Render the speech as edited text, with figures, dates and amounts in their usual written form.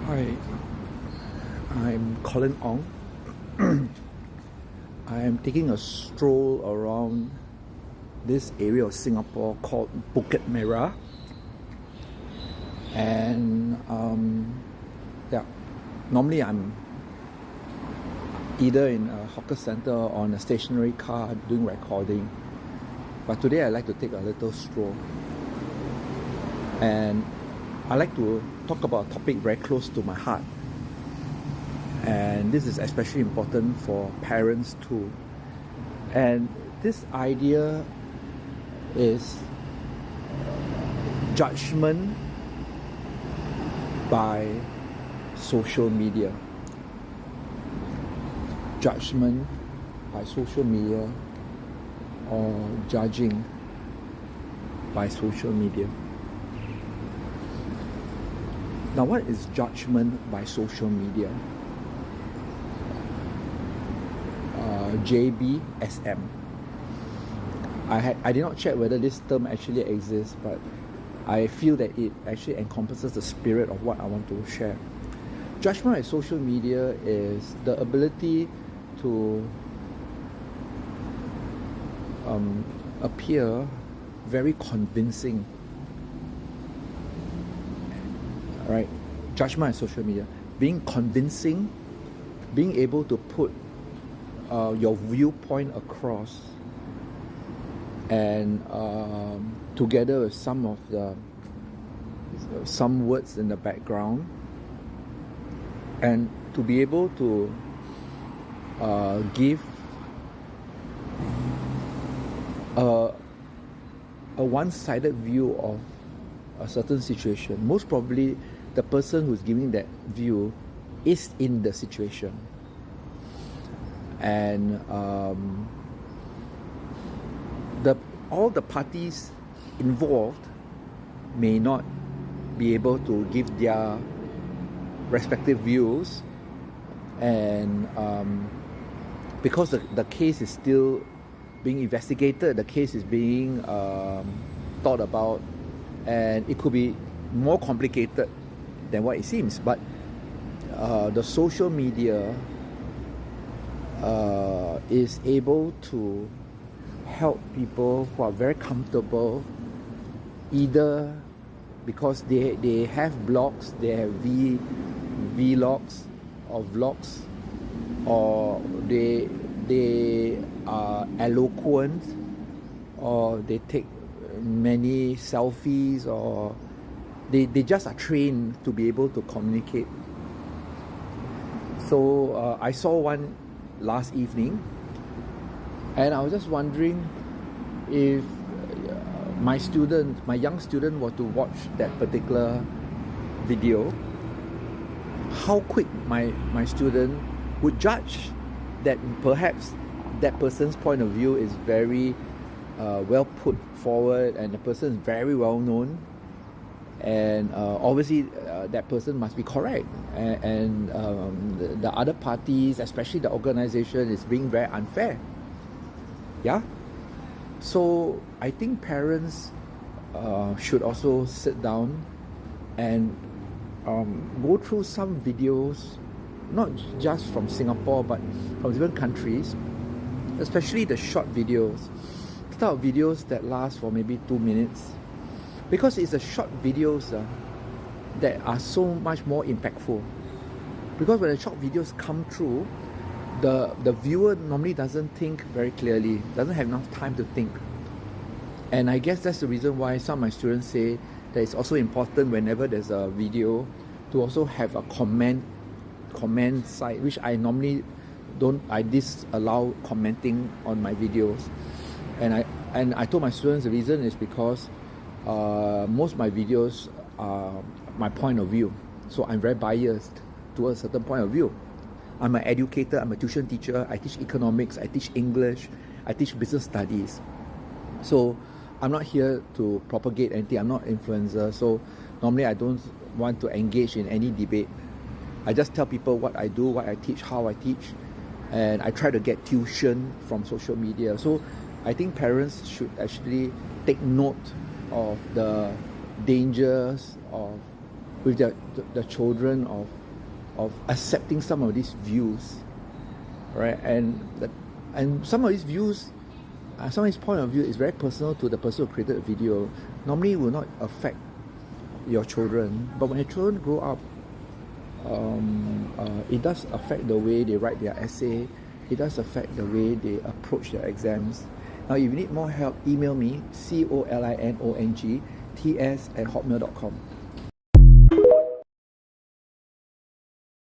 Hi, I'm Colin Ong. I am taking a stroll around this area of Singapore called Bukit Merah. And normally I'm either in a hawker center or on a stationary car doing recording. But today I like to take a little stroll. And I like to talk about a topic very close to my heart. And this is especially important for parents too. And this idea is judgment by social media. Judgment by social media or judging by social media. Now, what is judgment by social media? JBSM. I did not check whether this term actually exists, but I feel that it actually encompasses the spirit of what I want to share. Judgment by social media is the ability to appear very convincing. Right? Judgment on social media. Being convincing, being able to put your viewpoint across, and together with some words in the background, and to be able to give a one-sided view of a certain situation. Most probably the person who's giving that view is in the situation, and all the parties involved may not be able to give their respective views, and because the case is still being investigated, the case is being thought about, and it could be more complicated than what it seems. But the social media is able to help people who are very comfortable, either because they have blogs, they have vlogs or vlogs, or they are eloquent, or they take many selfies, or they just are trained to be able to communicate. So I saw one last evening, and I was just wondering if my young student were to watch that particular video, how quick my student would judge that perhaps that person's point of view is very well put forward, and the person is very well known, and obviously that person must be correct, and the other parties, especially the organization, is being very unfair. Yeah. So I think parents should also sit down and go through some videos, not just from Singapore but from different countries, especially the short videos, the type of videos that last for maybe 2 minutes, because it's the short videos that are so much more impactful. Because when the short videos come through, the viewer normally doesn't think very clearly, doesn't have enough time to think. And I guess that's the reason why some of my students say that it's also important whenever there's a video to also have a comment side, which I normally I disallow commenting on my videos. And I told my students the reason is because most of my videos are my point of view, so I'm very biased towards a certain point of view. I'm an educator, I'm a tuition teacher, I teach economics, I teach English, I teach business studies. So I'm not here to propagate anything, I'm not an influencer, so normally I don't want to engage in any debate. I just tell people what I do, what I teach, how I teach, and I try to get tuition from social media. So I think parents should actually take note of the dangers of with the children of accepting some of these views, right? And some of these views, some of his point of view is very personal to the person who created the video. Normally, it will not affect your children, but when your children grow up, it does affect the way they write their essay. It does affect the way they approach their exams. Now, if you need more help, email me, colinongts@hotmail.com.